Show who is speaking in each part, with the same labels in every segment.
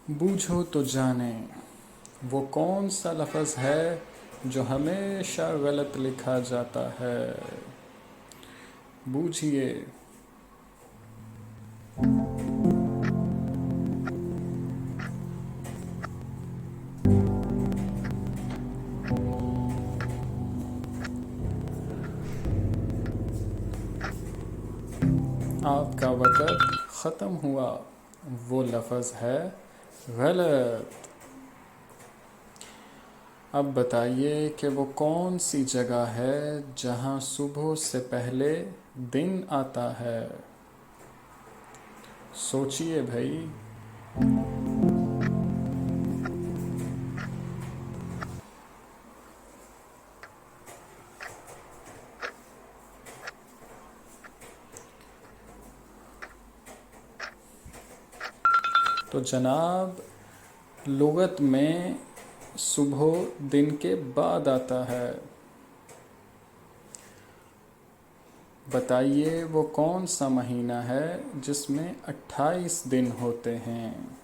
Speaker 1: बूझो तो जाने वो कौन सा लफ्ज़ है जो हमेशा गलत लिखा जाता है। बूझिए। आपका वक़्त ख़त्म हुआ। वो लफ्ज़ है गलत। अब बताइए कि वो कौन सी जगह है जहाँ सुबह से पहले दिन आता है। सोचिए भाई। तो जनाब, लुग़त में सुबह दिन के बाद आता है। बताइए वो कौन सा महीना है जिसमें 28 दिन होते हैं।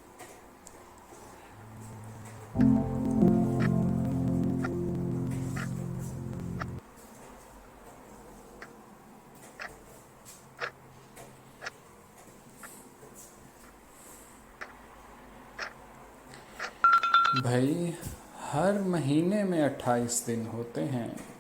Speaker 1: भाई, हर महीने में 28 दिन होते हैं।